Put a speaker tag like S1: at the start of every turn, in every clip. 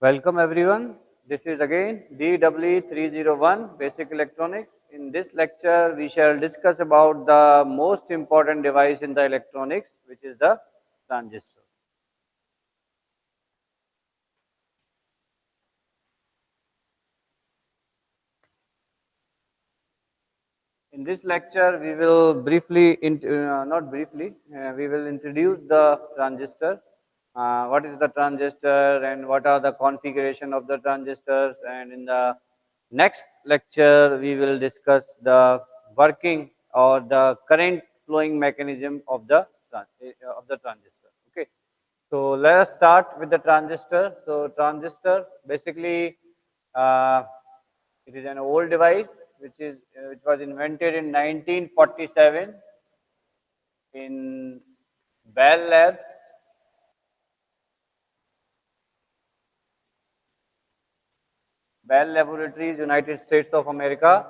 S1: Welcome everyone. This is again DW301 Basic Electronics. In this lecture, we shall discuss about the most important device in the electronics, which is the transistor. In this lecture, we will briefly, not briefly, we will introduce the transistor. What is the transistor and what are the configuration of the transistors? And in the next lecture, we will discuss the working or the current flowing mechanism of the transistor. Okay. So let us start with the transistor. So transistor basically uh, it is an old device which was invented in 1947 in Bell Labs. Bell Laboratories, United States of America,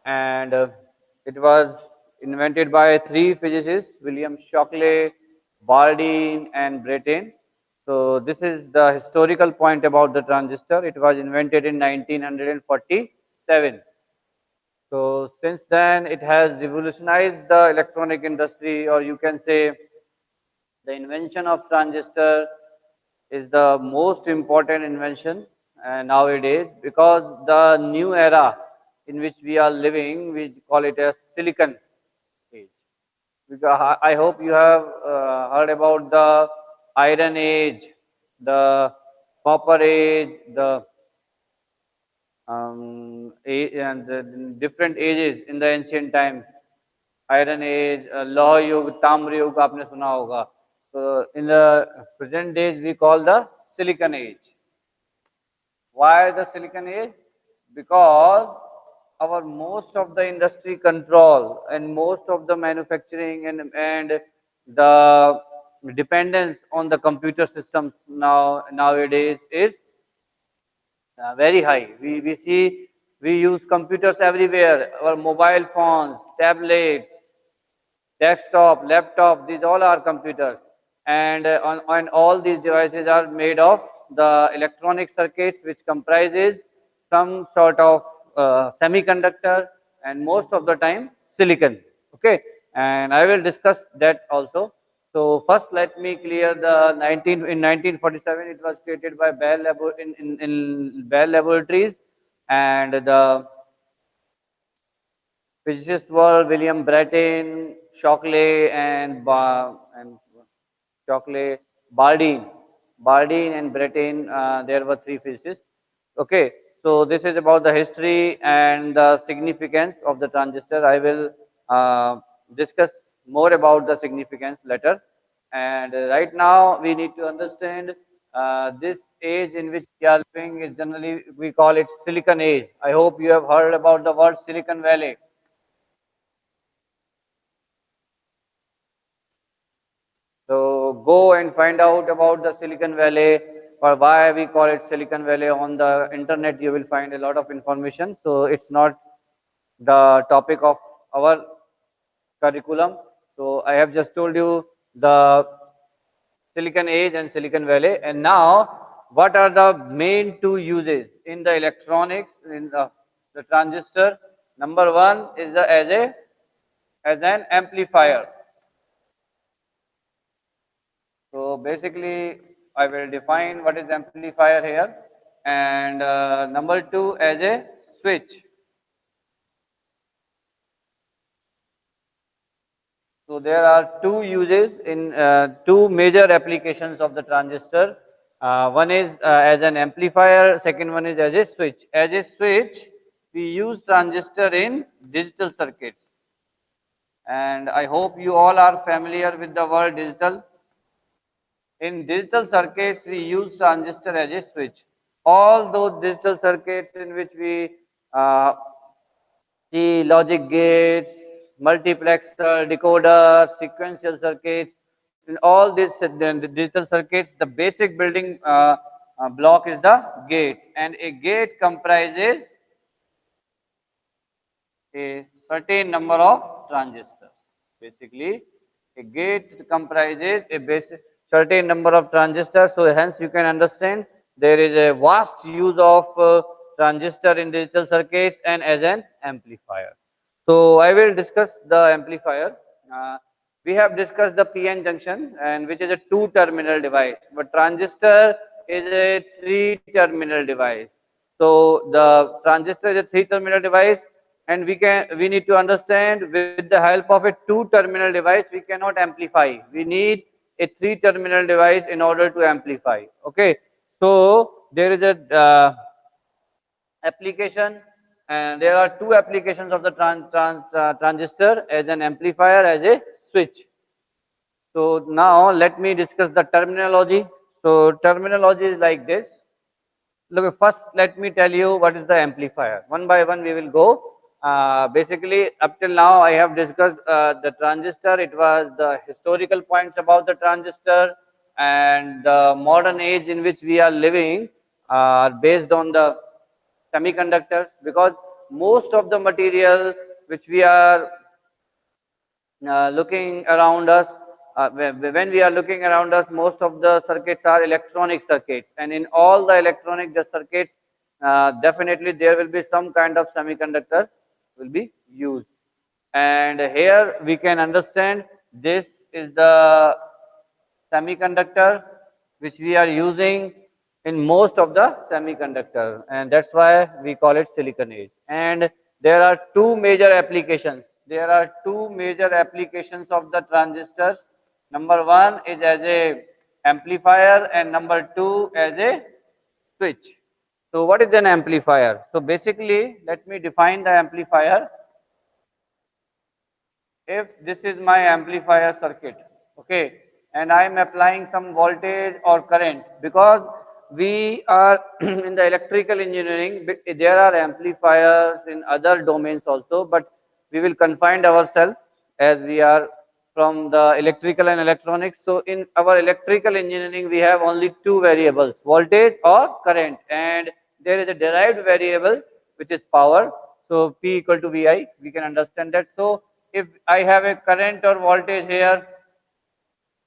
S1: and it was invented by three physicists: William Shockley, Bardeen, and Brattain. So this is the historical point about the transistor. It was invented in 1947. So since then, it has revolutionized the electronic industry, or you can say the invention of transistor is the most important invention nowadays, because the new era in which we are living, we call it a silicon age. Because I hope you have heard about the iron age, the copper age, the and the different ages in the ancient times. Iron age, Loh Yug, Tamra Yug, आपने सुना होगा. So in the present days we call the silicon age. Why the silicon age? Because our most of the industry control and most of the manufacturing and the dependence on the computer systems nowadays is very high. We use computers everywhere. Our mobile phones, tablets, desktop, laptop, these all are computers. And on all these devices are made of the electronic circuits, which comprises some sort of semiconductor and most of the time silicon. Okay, and I will discuss that also. So first, let me clear the 1947 it was created by in Bell Laboratories, and the physicists were William Brattain, Shockley, and Shockley, Bardeen. Bardeen and Brattain, there were three physicists. Okay, so this is about the history and the significance of the transistor. I will discuss more about the significance later. And right now, we need to understand this age in which we are living is generally, we call it Silicon Age. I hope you have heard about the word Silicon Valley. So go and find out about the Silicon Valley, or why we call it Silicon Valley. On the internet, you will find a lot of information. So it's not the topic of our curriculum. So I have just told you the Silicon Age and Silicon Valley. And now, what are the main two uses in the electronics, in the transistor? Number one is as an amplifier. So basically, I will define what is amplifier here, and number two as a switch. So there are two uses in two major applications of the transistor. One is as an amplifier, second one is as a switch. As a switch, we use transistor in digital circuits. And I hope you all are familiar with the word digital. In digital circuits, we use transistor as a switch. All those digital circuits in which we uh, see logic gates, multiplexer, decoder, sequential circuits, in all these the digital circuits, the basic building block is the gate, and a gate comprises a certain number of transistors. Basically, a gate comprises a basic certain number of transistors. So hence you can understand there is a vast use of transistor in digital circuits and as an amplifier. So I will discuss the amplifier. Uh, we have discussed the PN junction, and which is a two-terminal device, but transistor is a three-terminal device. So the transistor is a three-terminal device, and we need to understand with the help of a two-terminal device we cannot amplify. We need a three-terminal device in order to amplify. Okay, so there is a application, and there are two applications of the transistor as an amplifier, as a switch. So now let me discuss the terminology. So terminology is like this. Look, first let me tell you what is the amplifier. One by one we will go. Basically, up till now I have discussed the transistor. It was the historical points about the transistor, and the modern age in which we are living are based on the semiconductors, because most of the material which we are looking around us, when we are looking around us, most of the circuits are electronic circuits, and in all the electronic circuits, definitely there will be some kind of semiconductor will be used. And here we can understand this is the semiconductor which we are using in most of the semiconductor, and that's why we call it silicon age. And there are two major applications. There are two major applications of the transistors. Number one is as a amplifier, and number two as a switch. So what is an amplifier? So basically, let me define the amplifier. If this is my amplifier circuit, okay, and I am applying some voltage or current, because we are in the electrical engineering, there are amplifiers in other domains also, but we will confine ourselves as we are from the electrical and electronics. So in our electrical engineering we have only two variables, voltage or current, and there is a derived variable which is power. So P equal to VI, we can understand that. So if I have a current or voltage here,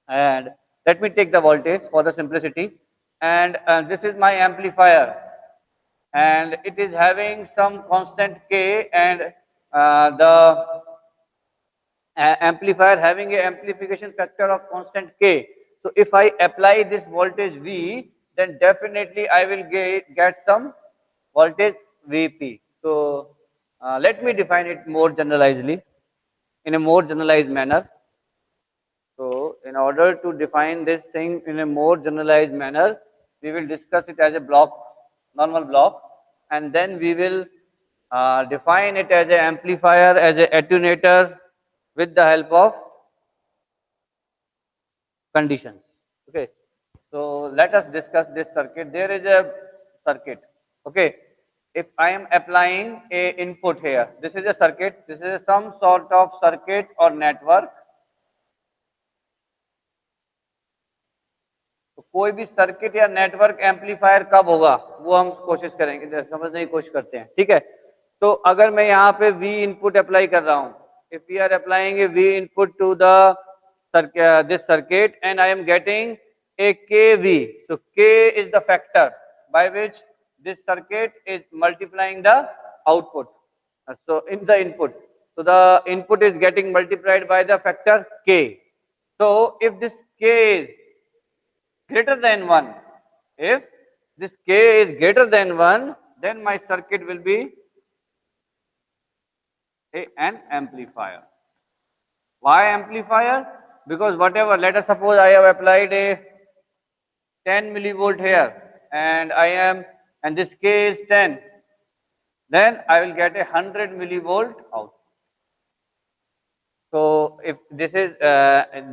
S1: and let me take the voltage for the simplicity, and this is my amplifier, and it is having some constant K, and the amplifier having a amplification factor of constant K. So if I apply this voltage V, then definitely I will get some voltage Vp. So let me define it more generalizedly, in a more generalized manner. So in order to define this thing in a more generalized manner, we will discuss it as a block, normal block, and then we will define it as an amplifier, as an attenuator, with the help of conditions. Okay. So let us discuss this circuit. There is a circuit. Okay. If I am applying a input here, this is a circuit. This is some sort of circuit or network. तो कोई भी circuit या network amplifier कब होगा वो हम कोशिश करेंगे, समझने की कोशिश करते हैं, ठीक है। तो अगर मैं यहाँ पे V इनपुट अप्लाई कर रहा हूँ, if we are applying a V input to the this circuit and I am getting a kV. So K is the factor by which this circuit is multiplying the output. So in the input, so the input is getting multiplied by the factor K. So if this K is greater than 1, if this K is greater than 1, then my circuit will be an amplifier. Why amplifier? Because whatever, let us suppose I have applied a 10 millivolt here, and and this K is 10, then I will get a 100 millivolt out. So if this is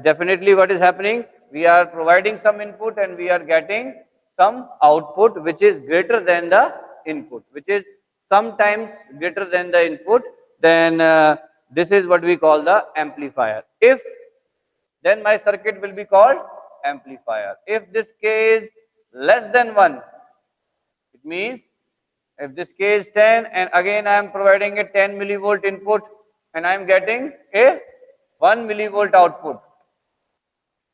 S1: definitely what is happening, we are providing some input and we are getting some output which is greater than the input, which is sometimes greater than the input, then this is what we call the amplifier. If then my circuit will be called amplifier. If this K is less than 1, it means if this K is 10 and again I am providing a 10 millivolt input and I am getting a 1 millivolt output,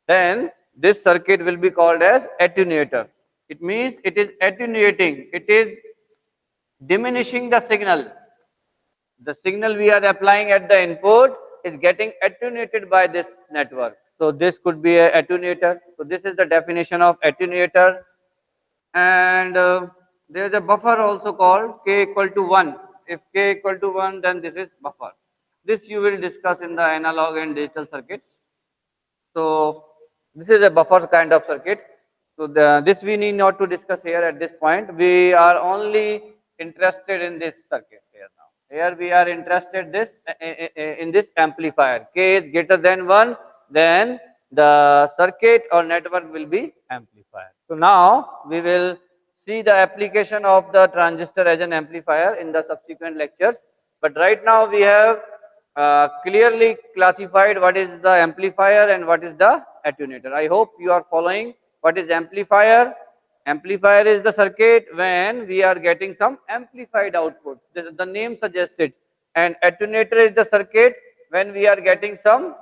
S1: then this circuit will be called as attenuator. It means it is attenuating, it is diminishing the signal. The signal we are applying at the input is getting attenuated by this network. So this could be a attenuator. So this is the definition of attenuator. And there is a buffer also called k equal to 1. If k equal to 1, then this is buffer. This you will discuss in the analog and digital circuits. So this is a buffer kind of circuit. So this we need not to discuss here at this point. We are only interested in this circuit here now. Here we are interested in this amplifier. K is greater than 1, then the circuit or network will be amplifier. So now we will see the application of the transistor as an amplifier in the subsequent lectures. But right now we have clearly classified what is the amplifier and what is the attenuator. I hope you are following what is amplifier. Amplifier is the circuit when we are getting some amplified output. The name suggests it. And attenuator is the circuit when we are getting some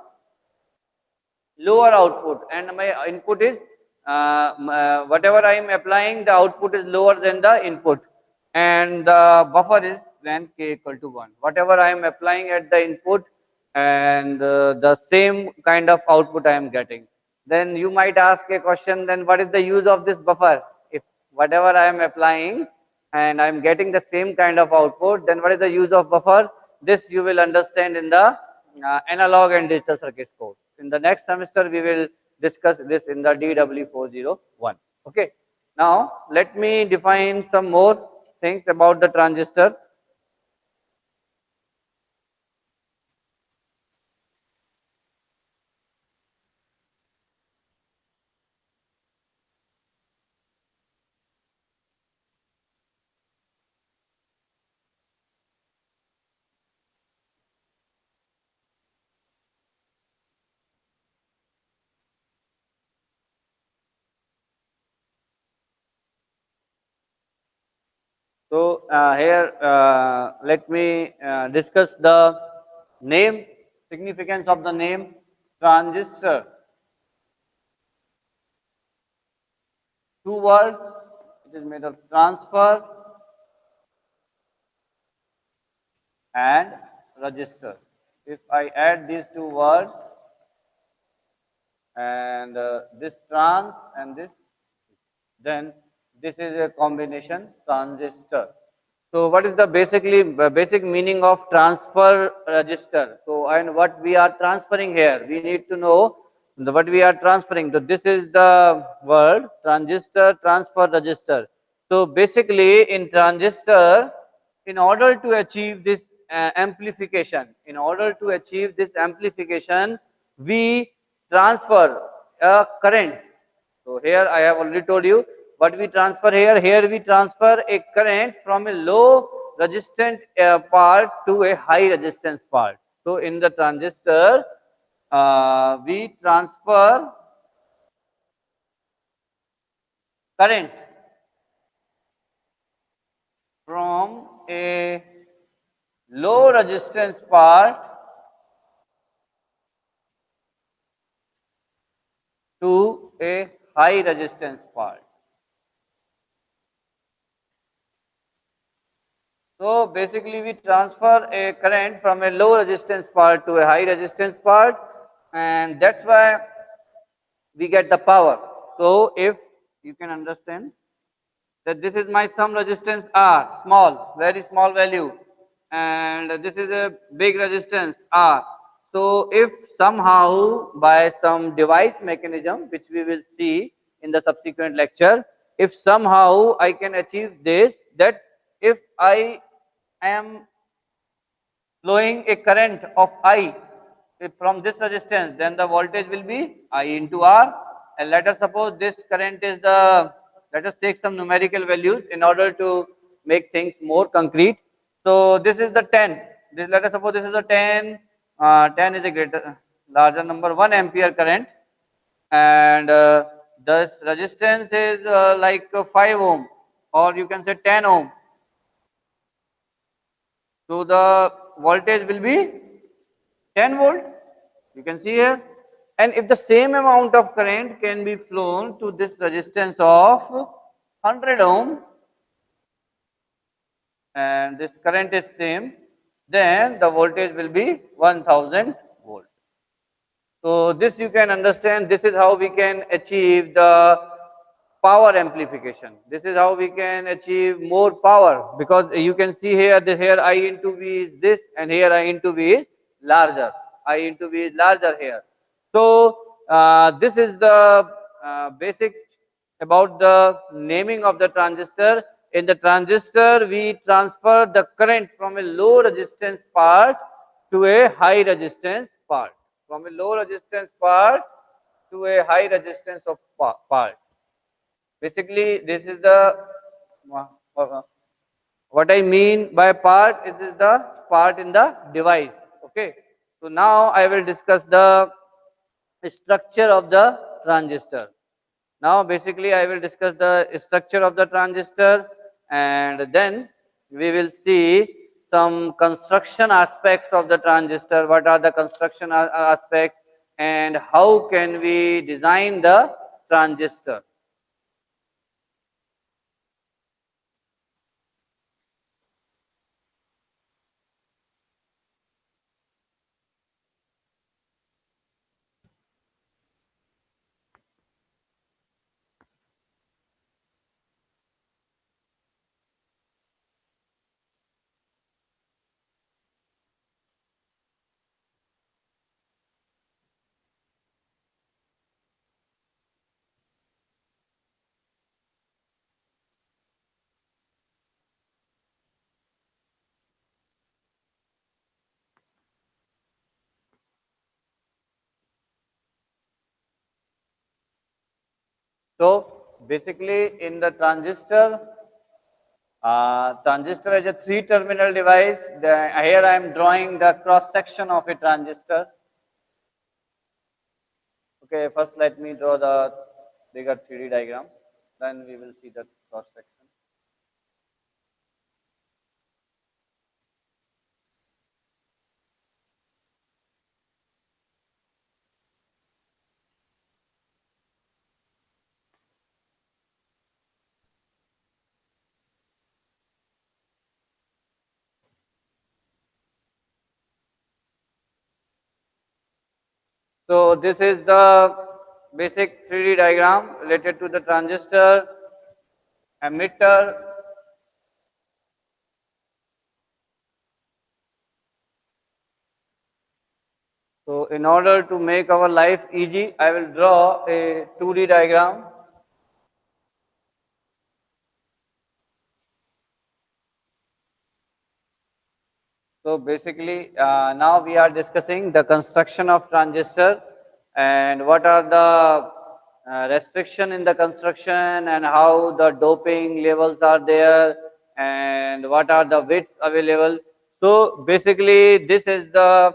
S1: lower output and my input is whatever I am applying, the output is lower than the input, and the buffer is when k equal to 1. Whatever I am applying at the input and the same kind of output I am getting. Then you might ask a question, then what is the use of this buffer? If whatever I am applying and I am getting the same kind of output, then what is the use of buffer? This you will understand in the analog and digital circuits course. In the next semester, we will discuss this in the DW401. Okay. Now, let me define some more things about the transistor. So here, let me discuss the name, significance of the name transistor. Two words, it is made of transfer and register. If I add these two words and this trans and this, then this is a combination transistor. So what is the basic meaning of transfer register? So and what we are transferring here, we need to know what we are transferring. So this is the word transistor transfer register. So basically in transistor, in order to achieve this amplification, we transfer a current. So here I have already told you what we transfer here. Here we transfer a current from a low resistant part to a high resistance part. So in the transistor, we transfer current from a low resistance part to a high resistance part. So basically we transfer a current from a low resistance part to a high resistance part, and that's why we get the power. So if you can understand that this is my some resistance R, small, very small value, and this is a big resistance R. So if somehow by some device mechanism, which we will see in the subsequent lecture, if somehow I can achieve this, that if I am flowing a current of I from this resistance, then the voltage will be I into R. And let us suppose this current is let us take some numerical values in order to make things more concrete. So this is the 10. Let us suppose this is a 10. 10 is a larger number, 1 ampere current. And this resistance is like 5 ohm, or you can say 10 ohm. So the voltage will be 10 volt. You can see here. And if the same amount of current can be flown to this resistance of 100 ohm and this current is same, then the voltage will be 1000 volt. So this you can understand, this is how we can achieve the power amplification. This is how we can achieve more power, because you can see here, here I into V is this and here I into V is larger. I into V is larger here. So this is the basic about the naming of the transistor. In the transistor, we transfer the current from a low resistance part to a high resistance part. From a low resistance part to a high resistance of part. Basically, this is the what I mean by part. It is the part in the device. Okay. So now I will discuss the structure of the transistor. Now basically I will discuss the structure of the transistor, and then we will see some construction aspects of the transistor. What are the construction aspects and how can we design the transistor. So basically in the transistor, transistor is a three-terminal device. Here I am drawing the cross section of a transistor. Okay, first let me draw the bigger 3D diagram, then we will see the cross section. So this is the basic 3D diagram related to the transistor, emitter, so in order to make our life easy, I will draw a 2D diagram. So basically, now we are discussing the construction of transistor and what are the restriction in the construction and how the doping levels are there and what are the widths available. So basically, this is a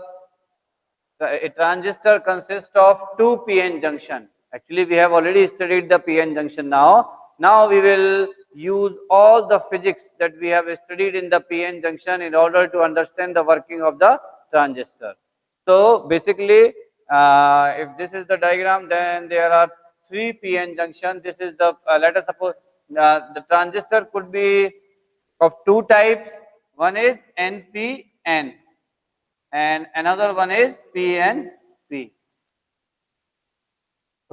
S1: transistor consists of two PN junction. Actually, we have already studied the PN junction now. Now we will use all the physics that we have studied in the PN junction in order to understand the working of the transistor. So basically, if this is the diagram, then there are three PN junction. This is the, let us suppose the transistor could be of two types. One is NPN and another one is PNP.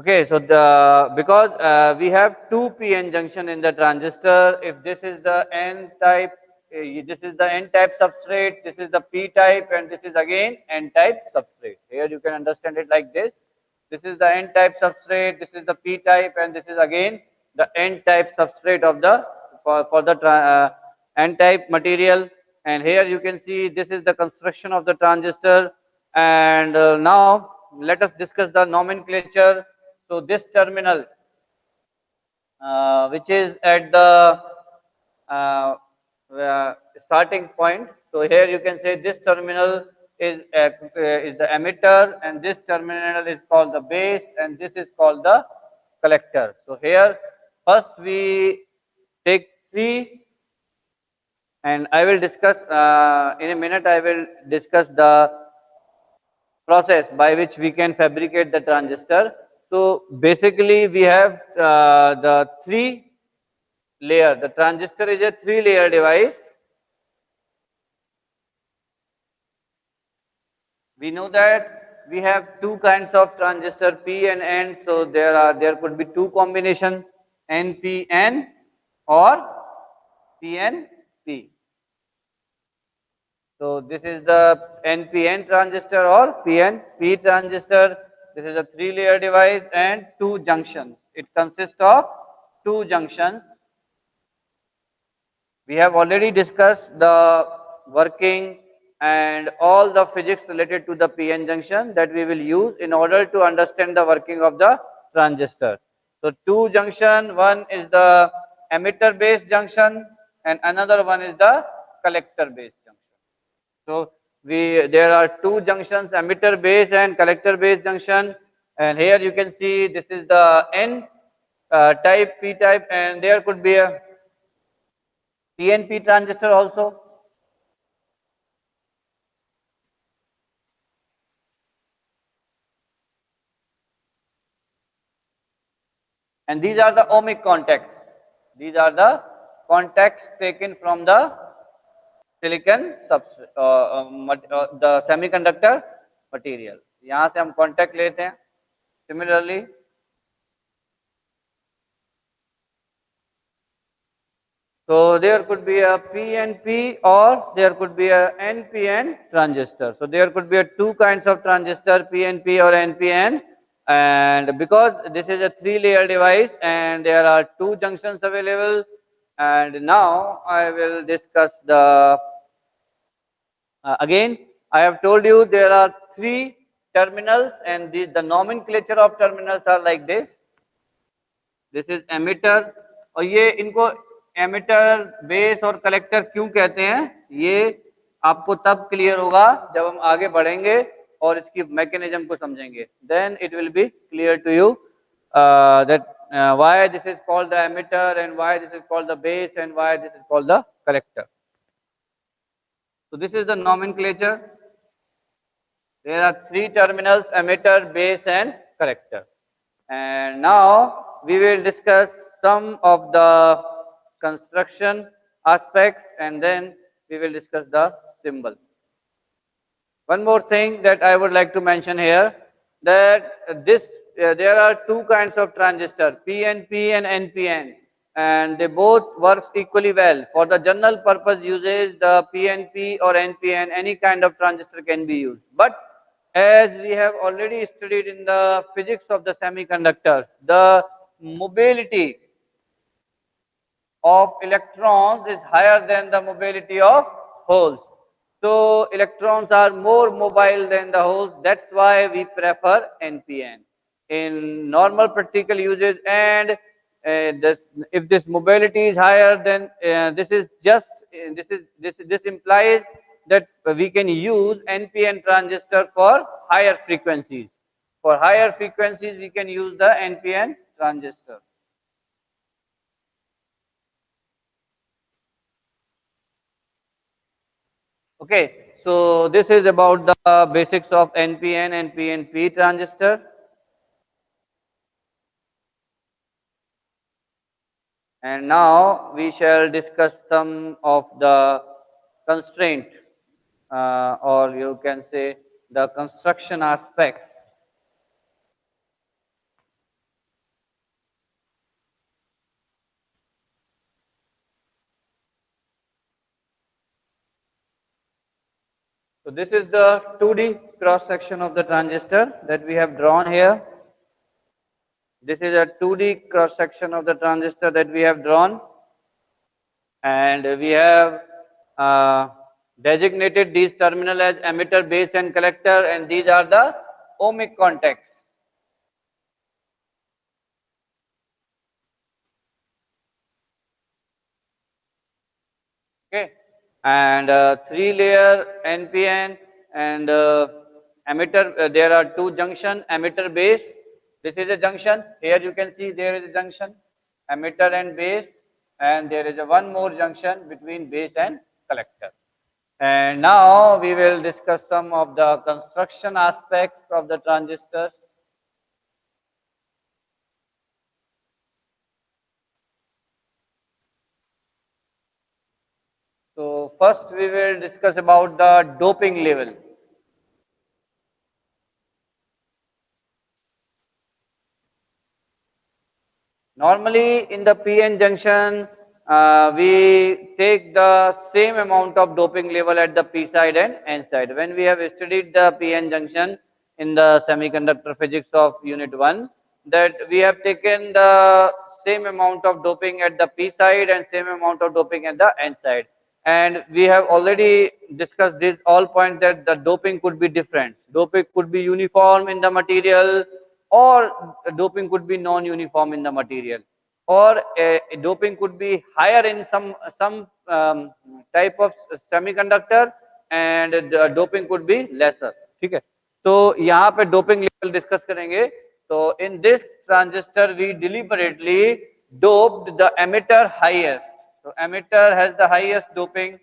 S1: Okay, so the because we have two PN junction in the transistor. If this is the N type, this is the N type substrate, this is the P type, and this is again N type substrate. Here you can understand it like this. This is the N type substrate, this is the P type, and this is again the N type substrate of the for the N type material. And here you can see this is the construction of the transistor. And now let us discuss the nomenclature. So this terminal, which is at the starting point. So here you can say this terminal is the emitter, and this terminal is called the base, and this is called the collector. So here first we take three, and I will discuss in a minute. I will discuss the process by which we can fabricate the transistor. So basically we have the three layer. The transistor is a 3-layer device. We know that we have two kinds of transistor, P and N. So there could be two combination, NPN or PNP. So this is the NPN transistor or PNP transistor. This is a 3-layer device and two junctions. It consists of two junctions. We have already discussed the working and all the physics related to the PN junction that we will use in order to understand the working of the transistor. So two junction, one is the emitter based junction and another one is the collector based junction. So there are two junctions, emitter based and collector based junction, and here you can see this is the N type, P type, and there could be a PNP transistor also. And these are the ohmic contacts. These are the contacts taken from the silicon the semiconductor material. यहाँ से हम contact लेते हैं. Similarly, so there could be a PNP or there could be a NPN transistor. So there could be two kinds of transistor, PNP or NPN. And because this is a 3-layer device and there are two junctions available, and now I will discuss the again I have told you there are 3 terminals and the nomenclature of terminals are like this. This is emitter और ये इनको emitter base और collector क्यों कहते हैं ये आपको तब क्लियर होगा जब हम आगे बढ़ेंगे और इसकी मैकेनिज्म को समझेंगे. Then it will be clear to you that why this is called the emitter and why this is called the base and why this is called the collector. So this is the nomenclature. There are 3 terminals, emitter, base and collector. And now we will discuss some of the construction aspects and then we will discuss the symbol. One more thing that I would like to mention here, that there are 2 kinds of transistor, PNP and NPN, and they both works equally well. For the general purpose usage, the PNP or NPN, any kind of transistor can be used. But as we have already studied in the physics of the semiconductors, the mobility of electrons is higher than the mobility of holes. So electrons are more mobile than the holes. That's why we prefer NPN in normal practical uses. And if this mobility is higher, then this implies that we can use NPN transistor for higher frequencies. For higher frequencies, we can use the NPN transistor. Okay, so this is about the basics of NPN and PNP transistor. And now we shall discuss some of the constraint or you can say the construction aspects. So this is the 2D cross section of the transistor that we have drawn here. This is a 2D cross section of the transistor that we have drawn, and we have designated these terminals as emitter, base and collector, and these are the ohmic contacts. Okay, and 3-layer NPN and emitter, there are 2 junction, emitter base. This is a junction. Here you can see there is a junction, emitter and base, and there is one more junction between base and collector. And now we will discuss some of the construction aspects of the transistors. So first we will discuss about the doping level. Normally in the PN junction, we take the same amount of doping level at the P side and N side. When we have studied the PN junction in the semiconductor physics of unit 1, that we have taken the same amount of doping at the P side and same amount of doping at the N side. And we have already discussed this all points that the doping could be different. Doping could be uniform in the material, or doping could be non-uniform in the material, or doping could be higher in some type of semiconductor, and the doping could be lesser. ठीक है, तो यहाँ पे doping level discuss करेंगे. So in this transistor we deliberately doped the emitter highest. So emitter has the highest doping.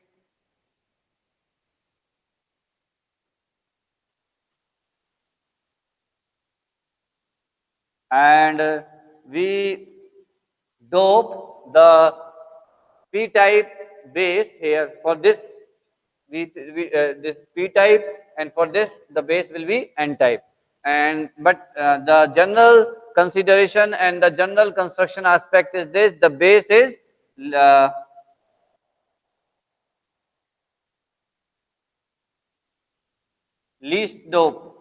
S1: And we dope the p-type base here. For this this p-type, and for this the base will be n-type. And but the general consideration and the general construction aspect is this: the base is uh, least dope.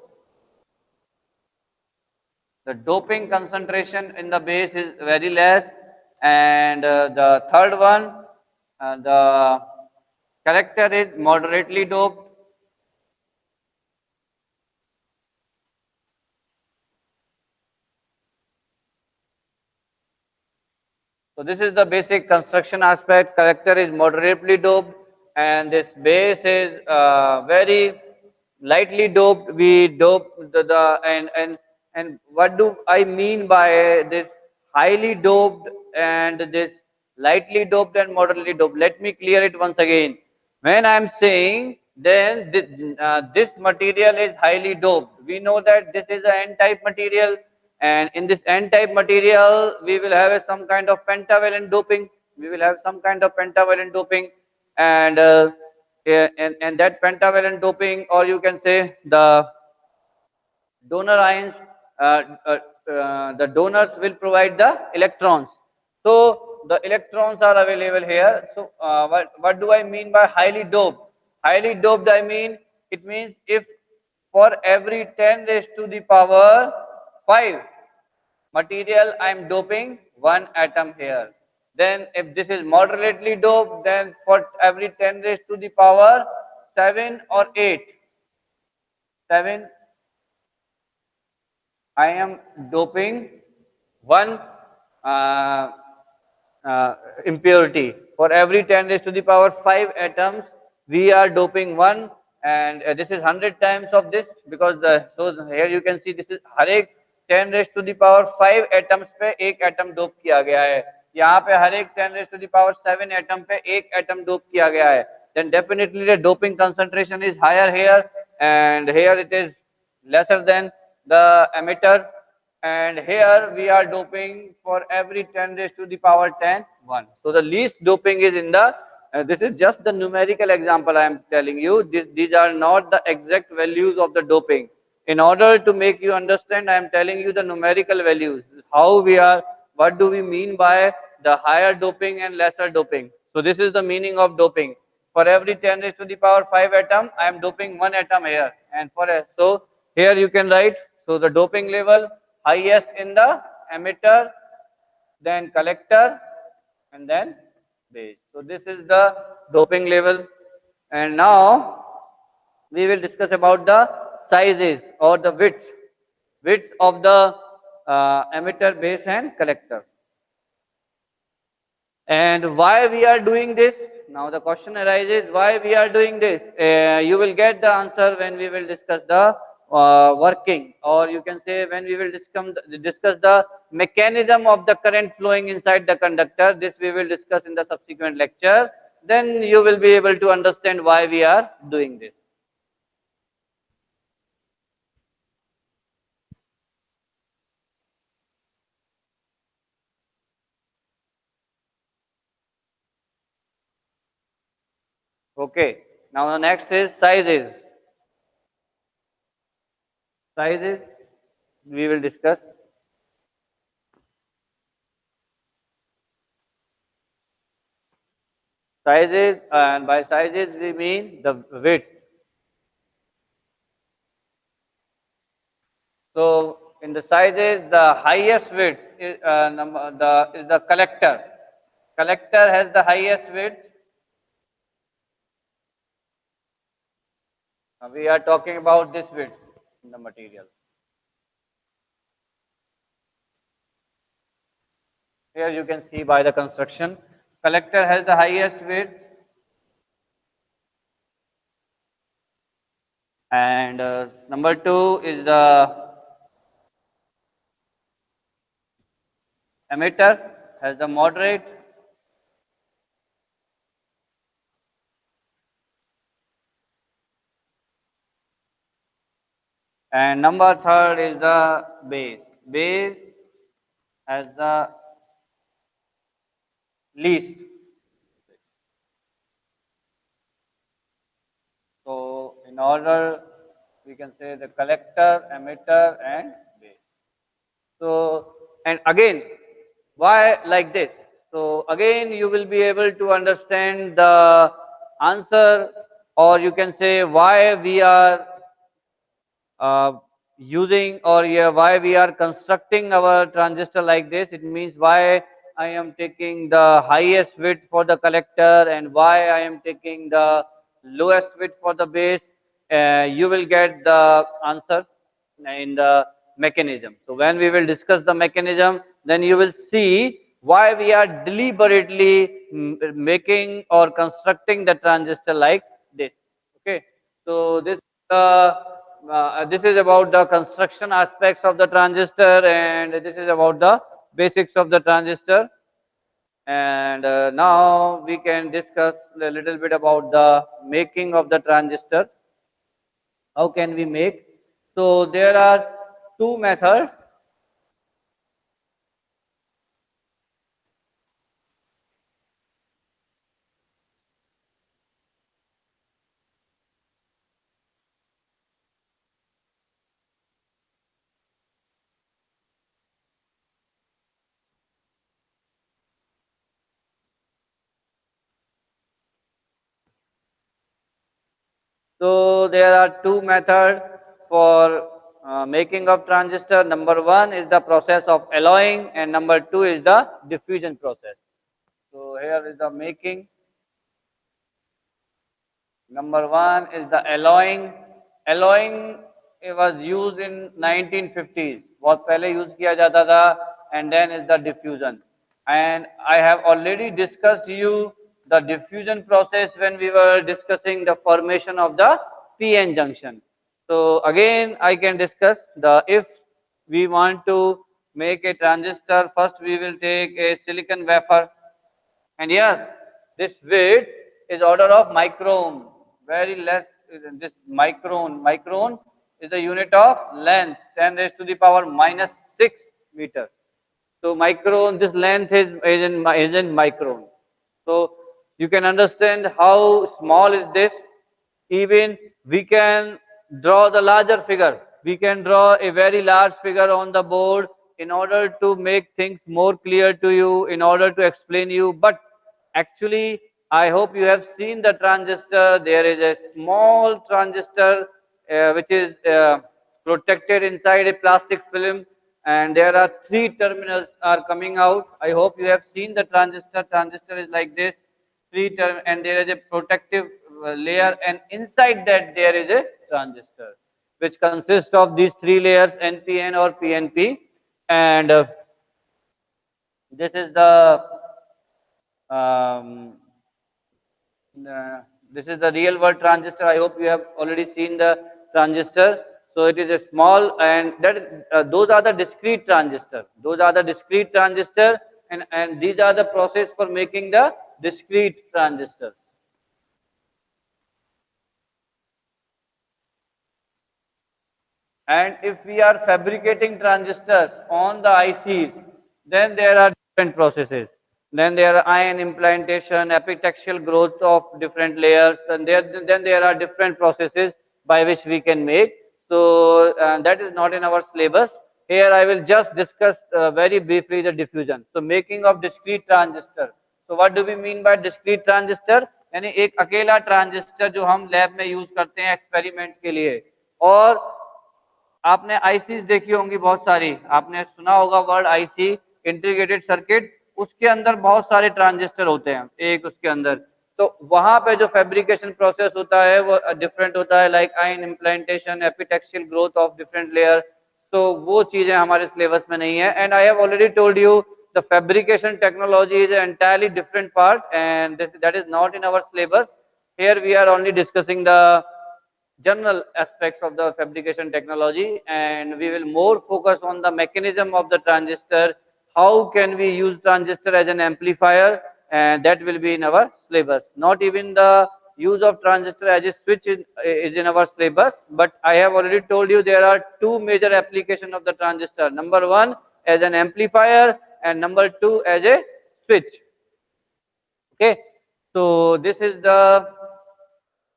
S1: The doping concentration in the base is very less. And the third one, the collector is moderately doped. So this is the basic construction aspect. Collector is moderately doped, and this base is very lightly doped. We dope the and what do I mean by this highly doped and this lightly doped and moderately doped? Let me clear it once again. When I am saying then this material is highly doped, we know that this is an N-type material, and in this N-type material we will have some kind of pentavalent doping. We will have some kind of pentavalent doping, and and that pentavalent doping, or you can say the donor ions, uh, uh, the donors will provide the electrons. So the electrons are available here. So what do I mean by highly doped? Highly doped, I mean, it means if for every 10 raised to the power 5 material I am doping one atom here. Then if this is moderately doped, then for every 10 raised to the power 7 or 8, 7, I am doping one uh, impurity. For every 10 raised to the power 5 atoms, we are doping one, and this is 100 times of this, because so here you can see this is हर एक 10 raised to the power 5 atoms पे एक atom dope किया गया है. यहाँ पे हर एक 10 raised to the power 7 atom पे एक atom डोप किया गया है. Then definitely the doping concentration is higher here, and here it is lesser than the emitter. And here we are doping for every 10 raised to the power 10 1. So the least doping is in the this is just the numerical example I am telling you. These are not the exact values of the doping. In order to make you understand, I am telling you the numerical values, how we are, what do we mean by the higher doping and lesser doping. So this is the meaning of doping. For every 10 raised to the power 5 atom, I am doping one atom here. And so here you can write, so the doping level highest in the emitter, then collector, and then base. So this is the doping level. And now we will discuss about the sizes or the width of the emitter, base, and collector. And why we are doing this? Now the question arises, why we are doing this? You will get the answer when we will discuss the working, or you can say when we will discuss the mechanism of the current flowing inside the conductor. This we will discuss in the subsequent lecture. Then you will be able to understand why we are doing this. Okay. Now the next is sizes. Sizes we will discuss. Sizes, and by sizes we mean the width. So in the sizes, the highest width is the collector. Collector has the highest width. We are talking about this width in the material. Here you can see by the construction, collector has the highest width, and number two is the emitter has the moderate, and number third is the base. Base has the least. So in order, we can say the collector, emitter, and base. So, and again, why like this? So again, you will be able to understand the answer, or you can say why we are uh, using, or yeah, why we are constructing our transistor like this. It means why I am taking the highest width for the collector and why I am taking the lowest width for the base. You will get the answer in the mechanism. So when we will discuss the mechanism, then you will see why we are deliberately making or constructing the transistor like this. Okay, so this is about the construction aspects of the transistor, and this is about the basics of the transistor. And now we can discuss a little bit about the making of the transistor. How can we make? So there are two methods. So there are two methods for making of transistor. Number one is the process of alloying, and number two is the diffusion process. So here is the making. Number one is the alloying. Alloying it was used in 1950s. बहुत पहले use किया जाता था, and then is the diffusion. And I have already discussed you the diffusion process when we were discussing the formation of the PN junction. So again, I can discuss the if we want to make a transistor, first we will take a silicon wafer, and yes, this width is order of micron, very less. This micron, micron is the unit of length, 10 raised to the power minus 6 meter. So micron, this length is in micron. So you can understand how small is this. Even we can draw the larger figure. We can draw a very large figure on the board in order to make things more clear to you, in order to explain you. But actually, I hope you have seen the transistor. There is a small transistor which is protected inside a plastic film, and there are three terminals are coming out. I hope you have seen the transistor. Transistor is like this, and there is a protective layer, and inside that there is a transistor which consists of these three layers, NPN or PNP, and this is um, this is the real world transistor. I hope you have already seen the transistor. So it is a small, and that those are the discrete transistor. Those are the discrete transistor, and these are the process for making the discrete transistor. And if we are fabricating transistors on the ICs, then there are different processes. then there are ion implantation, epitaxial growth of different layers, and then there are different processes by which we can make. So that is not in our syllabus. Here I will just discuss very briefly the diffusion. So making of discrete transistor. So what do we mean by discrete transistor? यानी एक अकेला transistor जो हम lab में use करते हैं experiment के लिए। और आपने आईसीज देखी होंगी बहुत सारी, आपने सुना होगा वर्ड आईसी, इंटीग्रेटेड सर्किट। उसके अंदर बहुत सारे ट्रांजिस्टर होते हैं एक उसके अंदर। तो वहां पे जो फैब्रिकेशन प्रोसेस होता है वो डिफरेंट होता है, like ion implantation, epitaxial growth of different layer. तो वो चीजें हमारे सिलेबस में नहीं है। And I have already told you the fabrication technology is entirely different part and that is not in our syllabus. Here we are only discussing the general aspects of the fabrication technology, and we will more focus on the mechanism of the transistor. How can we use transistor as an amplifier, and that will be in our syllabus. Not even the use of transistor as a switch is in our syllabus, but I have already told you there are two major applications of the transistor. Number one as an amplifier, and number two as a switch. Okay, so this is the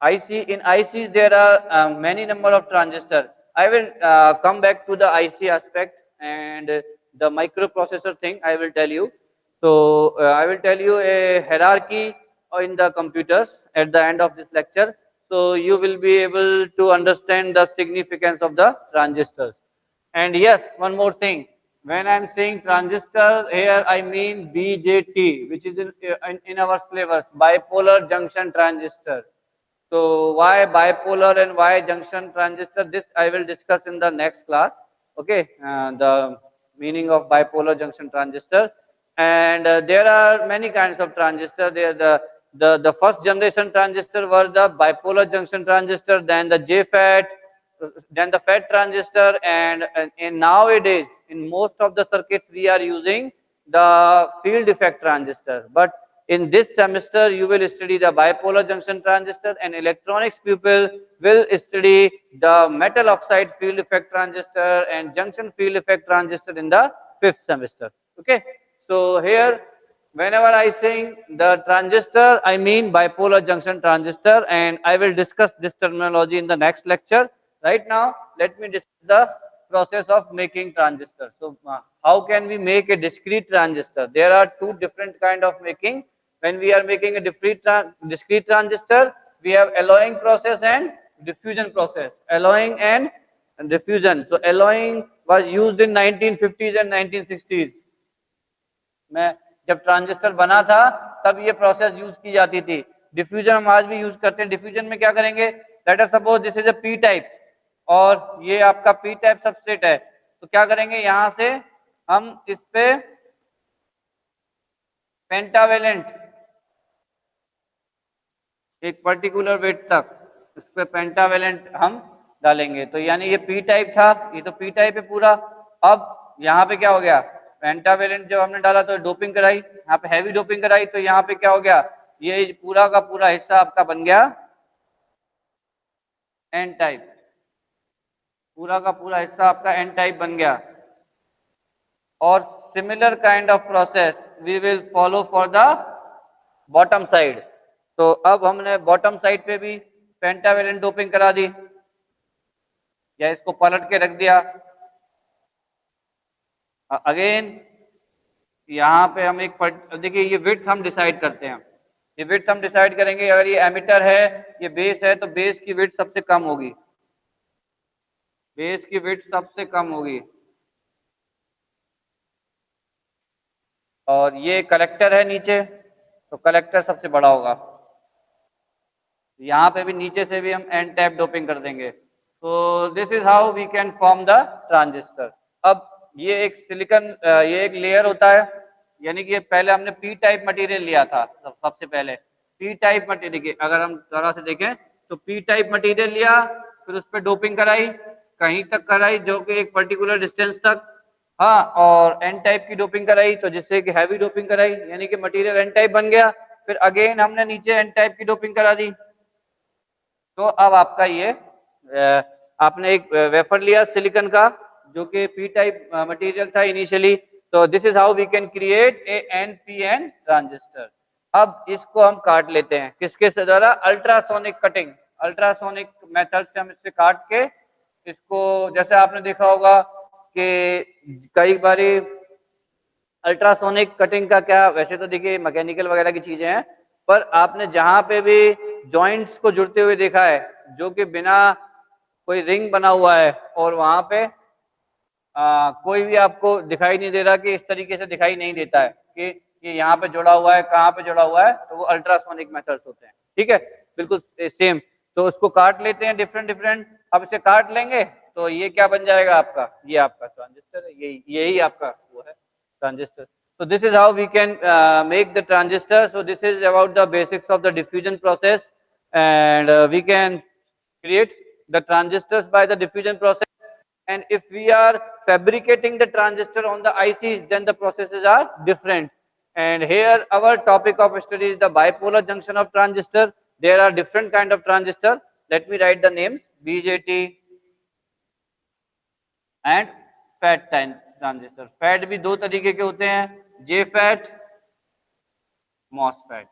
S1: IC. In ICs there are many number of transistors. I will come back to the IC aspect and the microprocessor thing I will tell you. So I will tell you a hierarchy in the computers at the end of this lecture. So you will be able to understand the significance of the transistors. And yes, one more thing. When I am saying transistor, here I mean BJT, which is in our syllabus, bipolar junction transistor. So why bipolar and why junction transistor? This I will discuss in the next class. Okay, the meaning of bipolar junction transistor. And there are many kinds of transistor. There the first generation transistor were the bipolar junction transistor, then the JFET, then the FET transistor, and in nowadays in most of the circuits we are using the field effect transistor. But in this semester you will study the bipolar junction transistor, and electronics pupil will study the metal oxide field effect transistor and junction field effect transistor in the 5th semester. Okay, so here whenever I say the transistor, I mean bipolar junction transistor, and I will discuss this terminology in the next lecture. Right now let me discuss the process of making transistor. So how can we make a discrete transistor? There are two different kind of making. When we are making a discrete transistor, we have alloying process and diffusion process. Alloying and diffusion. So alloying was used in 1950s and 1960s. मैं जब transistor बना था तब ये process use की जाती थी। Diffusion हम आज भी यूज करते हैं। डिफ्यूजन में क्या करेंगे, let us suppose this is a P type और ये आपका पी टाइप सबस्ट्रेट है। तो क्या करेंगे, यहां से हम इस पे पेंटावेलेंट एक पर्टिकुलर वेट तक इस पे पेंटावेलेंट हम डालेंगे। तो यानी ये पी टाइप था, ये तो पी टाइप है पूरा। अब यहाँ पे क्या हो गया, पेंटावेलेंट जब हमने डाला तो डोपिंग कराई, यहाँ पे हैवी डोपिंग कराई, तो यहाँ पे क्या हो गया, ये पूरा का पूरा हिस्सा आपका बन गया एन टाइप। पूरा का पूरा हिस्सा आपका एन टाइप बन गया। और similar kind of process we will follow for the bottom side. तो अब हमने बॉटम साइड पे भी पेंटावेलेंट डोपिंग करा दी या इसको पलट के रख दिया। अगेन यहाँ पे हम एक देखिए ये विड्थ हम डिसाइड करते हैं। ये विड्थ हम डिसाइड करेंगे, अगर ये एमिटर है ये बेस है तो बेस की विड्थ सबसे कम होगी, बेस की विड्थ सबसे कम होगी। और ये कलेक्टर है नीचे तो कलेक्टर सबसे बड़ा होगा। यहाँ पे भी नीचे से भी हम एन टाइप डोपिंग कर देंगे। तो this is how we can form the transistor. अब ये एक सिलिकॉन ये एक लेयर होता है, यानी कि पहले हमने पी टाइप मटेरियल लिया था। सबसे पहले पी टाइप मटेरियल, अगर हम तरह से देखें तो पी टाइप मटेरियल लिया, फिर उस पर डोपिंग कराई, कहीं तक कराई जो कि एक पर्टिकुलर डिस्टेंस तक, हाँ, और एन टाइप की डोपिंग कराई तो जिससे कि हैवी डोपिंग कराई, यानी कि मटेरियल एन टाइप बन गया। फिर अगेन हमने नीचे एन टाइप की डोपिंग करा दी। तो अब आपका ये आपने एक वेफर लिया सिलिकॉन का जो कि पी टाइप मटेरियल था initially, So this is how we can create a NPN transistor. अब इसको हम काट लेते हैं किसके द्वारा, अल्ट्रासोनिक कटिंग, अल्ट्रासोनिक मेथड से हम इससे काट के इसको, जैसे आपने देखा होगा कि कई बारी अल्ट्रासोनिक कटिंग का क्या, वैसे तो देखिए मैकेनिकल वगैरह की चीजें हैं, पर आपने जहां पे भी जॉइंट्स को जुड़ते हुए देखा है जो कि बिना कोई रिंग बना हुआ है और वहां पे कोई भी आपको दिखाई नहीं दे रहा, कि इस तरीके से दिखाई नहीं देता है कि यहाँ पे जुड़ा हुआ है, कहाँ पे जुड़ा हुआ है, तो वो अल्ट्रासोनिक मेथड्स होते हैं। ठीक है, बिल्कुल सेम। तो उसको काट लेते हैं डिफरेंट डिफरेंट। अब इसे काट लेंगे तो ये क्या बन जाएगा आपका, ये आपका ट्रांजिस्टर है, यही आपका वो है transistor. So this is how we can make the transistor. So this is about the basics of the diffusion process, and we can create the transistors by the diffusion process. And if we are fabricating the transistor on the ICs, then the processes are different. And here our topic of study is the bipolar junction of transistor. There are different kind of transistor. Let me write the names: BJT and FAT transistor. FAT भी दो तरीके के होते हैं, JFAT, MOSFET।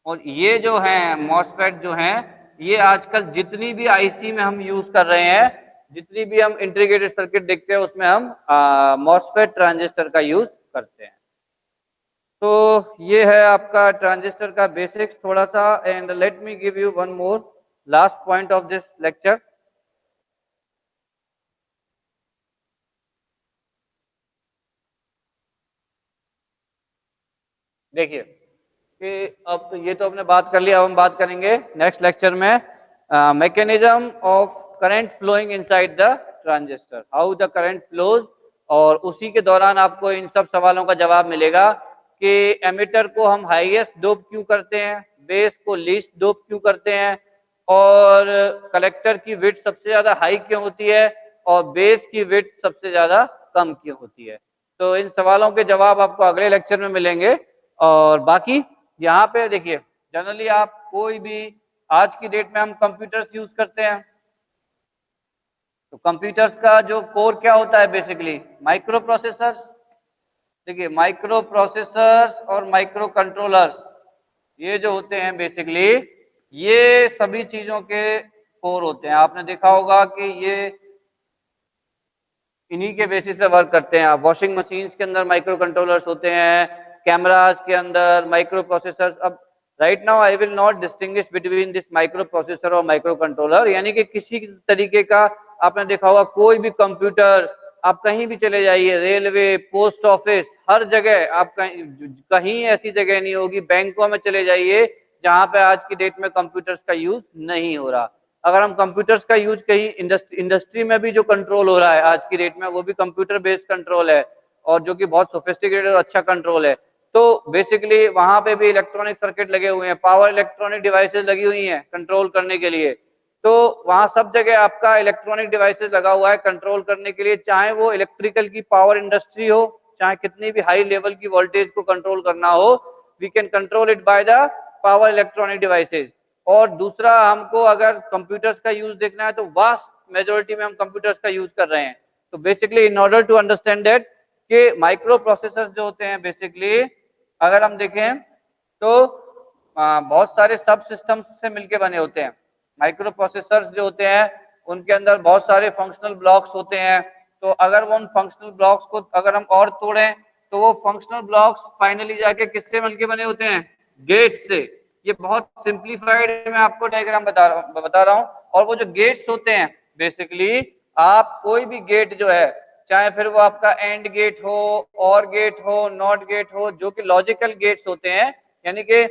S1: और ये जो है MOSFET जो है, ये आजकल जितनी भी आईसी में हम यूज कर रहे हैं, जितनी भी हम इंटीग्रेटेड सर्किट देखते हैं, उसमें हम MOSFET ट्रांजिस्टर का यूज करते हैं। तो ये है आपका ट्रांजिस्टर का बेसिक्स थोड़ा सा। And let me give you one more last point of this lecture. देखिए कि अब ये तो हमने बात कर लिया, अब हम बात करेंगे नेक्स्ट लेक्चर में mechanism of current flowing inside the transistor, how the current flows. और उसी के दौरान आपको इन सब सवालों का जवाब मिलेगा कि एमिटर को हम हाईएस्ट डोप क्यों करते हैं, बेस को लीस्ट डोप क्यों करते हैं, और कलेक्टर की विड्थ सबसे ज्यादा हाई क्यों होती है और बेस की विड्थ सबसे ज्यादा कम क्यों होती है। तो इन सवालों के जवाब आपको अगले लेक्चर में मिलेंगे। और बाकी यहाँ पे देखिए, जनरली आप कोई भी, आज की डेट में हम कंप्यूटर्स यूज करते हैं, तो कंप्यूटर्स का जो कोर क्या होता है, बेसिकली माइक्रो प्रोसेसर्स। देखिए माइक्रो प्रोसेसर्स और माइक्रो कंट्रोलर्स, ये जो होते हैं बेसिकली, ये सभी चीजों के कोर होते हैं। आपने देखा होगा कि ये इन्हीं के बेसिस पे वर्क करते हैं। आप वॉशिंग मशीन्स के अंदर माइक्रो कंट्रोलर्स होते हैं, कैमरास के अंदर माइक्रो प्रोसेसर्स। अब right now I will not distinguish between this micro processor और माइक्रो कंट्रोलर, यानी कि किसी तरीके का आपने देखा होगा कोई भी कंप्यूटर, आप कहीं भी चले जाइए, रेलवे, पोस्ट ऑफिस, हर जगह आप कहीं ऐसी जगह नहीं होगी, बैंकों में चले जाइए जहां पे आज की डेट में कंप्यूटर्स का यूज नहीं हो रहा। अगर हम कंप्यूटर्स का यूज कहीं इंडस्ट्री में भी जो कंट्रोल हो रहा है आज की डेट में, वो भी कंप्यूटर बेस्ड कंट्रोल है, और जो कि बहुत सोफिस्टिकेटेड और अच्छा कंट्रोल है। तो बेसिकली वहां पे भी इलेक्ट्रॉनिक सर्किट लगे हुए हैं, पावर इलेक्ट्रॉनिक डिवाइसेस लगी हुई हैं कंट्रोल करने के लिए। तो वहां सब जगह आपका इलेक्ट्रॉनिक डिवाइसेस लगा हुआ है कंट्रोल करने के लिए, चाहे वो इलेक्ट्रिकल की पावर इंडस्ट्री हो, चाहे कितनी भी हाई लेवल की वोल्टेज को कंट्रोल करना हो, we can control it by the power electronic devices. और दूसरा, हमको अगर कंप्यूटर्स का यूज देखना है तो वास्ट मेजोरिटी में हम कंप्यूटर्स का यूज कर रहे हैं। तो basically in order to understand that कि माइक्रो प्रोसेसर्स जो होते हैं, बेसिकली अगर हम देखें तो बहुत सारे सब सिस्टम्स से मिलके बने होते हैं। माइक्रो प्रोसेसर्स जो होते हैं उनके अंदर बहुत सारे फंक्शनल ब्लॉक्स होते हैं। तो अगर वो उन फंक्शनल ब्लॉक्स को अगर हम और तोड़ें तो वो फंक्शनल ब्लॉक्स फाइनली जाके किससे मिलके बने होते हैं, गेट से। ये बहुत सिंप्लीफाइड मैं आपको डायग्राम बता रहा हूँ। और वो जो गेट्स होते हैं, बेसिकली आप कोई भी गेट जो है, चाहे फिर वो आपका एंड गेट हो, और गेट हो, नॉट गेट हो, जो कि लॉजिकल गेट्स होते हैं, यानी कि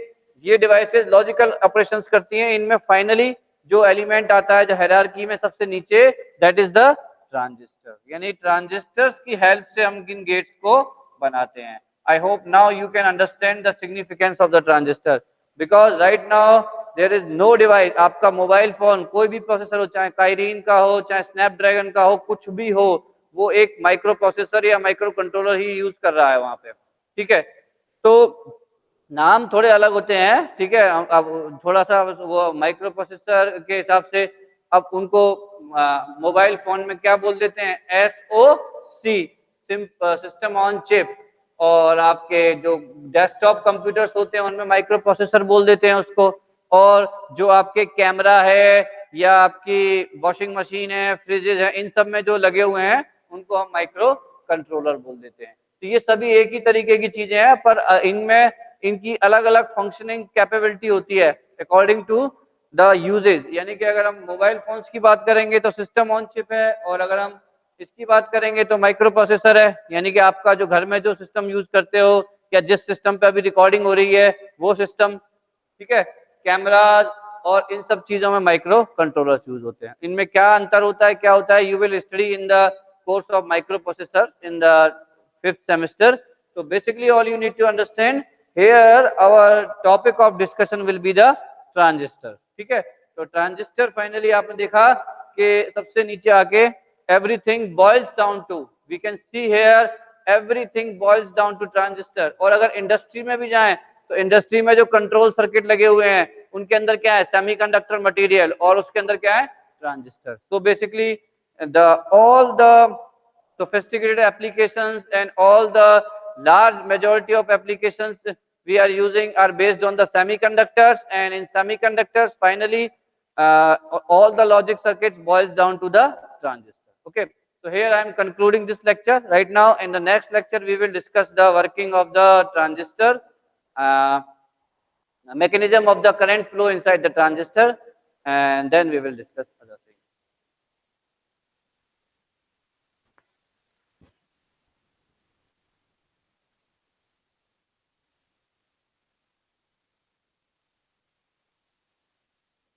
S1: ये डिवाइसेस लॉजिकल ऑपरेशंस करती हैं, इनमें फाइनली जो एलिमेंट आता है, जो हायरार्की में सबसे नीचे, दैट इज द ट्रांजिस्टर। यानी ट्रांजिस्टर्स की हेल्प से हम इन गेट्स को बनाते हैं। I hope now you can understand the significance of the transistor, because right now there is no device, आपका मोबाइल फोन, कोई भी प्रोसेसर हो, चाहे काइरीन का हो, चाहे स्नैपड्रैगन का हो, कुछ भी हो, वो एक माइक्रो प्रोसेसर या माइक्रो कंट्रोलर ही यूज कर रहा है वहां पे। ठीक है, तो नाम थोड़े अलग होते हैं, ठीक है। अब थोड़ा सा वो माइक्रो प्रोसेसर के हिसाब से अब उनको मोबाइल फोन में क्या बोल देते हैं, SOC, सिस्टम ऑन चिप, और आपके जो डेस्कटॉप कंप्यूटर्स होते हैं उनमें माइक्रो प्रोसेसर बोल देते हैं उसको, और जो आपके कैमरा है या आपकी वॉशिंग मशीन है, फ्रिजेज है, इन सब में जो लगे हुए हैं उनको हम माइक्रो कंट्रोलर बोल देते हैं। तो ये सभी एक ही तरीके की चीजें हैं, पर इनमें इनकी अलग अलग फंक्शनिंग कैपेबिलिटी होती है अकॉर्डिंग टू द यूजेज। यानी कि अगर हम मोबाइल फोन्स की बात करेंगे तो सिस्टम ऑन चिप है, और अगर हम इसकी बात करेंगे तो माइक्रो प्रोसेसर है। यानी कि आपका जो घर में जो सिस्टम यूज करते हो या जिस सिस्टम पे अभी रिकॉर्डिंग हो रही है वो सिस्टम, ठीक है, कैमराज और इन सब चीजों में माइक्रो कंट्रोलर्स यूज होते हैं। इनमें क्या अंतर होता है, क्या होता है, you will study in the course of micro processor in the 5th semester. So basically all you need to understand here, our topic of discussion will be the transistor, ठीक है। तो ट्रांजिस्टर फाइनली आपने देखा कि सबसे नीचे आके everything boils down to, we can see here everything boils down to transistor। और अगर इंडस्ट्री में भी जाएं तो इंडस्ट्री में जो कंट्रोल सर्किट लगे हुए हैं उनके अंदर क्या है, सेमीकंडक्टर मटेरियल, और उसके अंदर क्या है, ट्रांजिस्टर। तो basically the all the sophisticated applications and all the large majority of applications we are using are based on the semiconductors, and in semiconductors finally all the logic circuits boils down to the transistor, okay। So here I am concluding this lecture right now. In the next lecture we will discuss the working of the transistor, mechanism of the current flow inside the transistor, and then we will discuss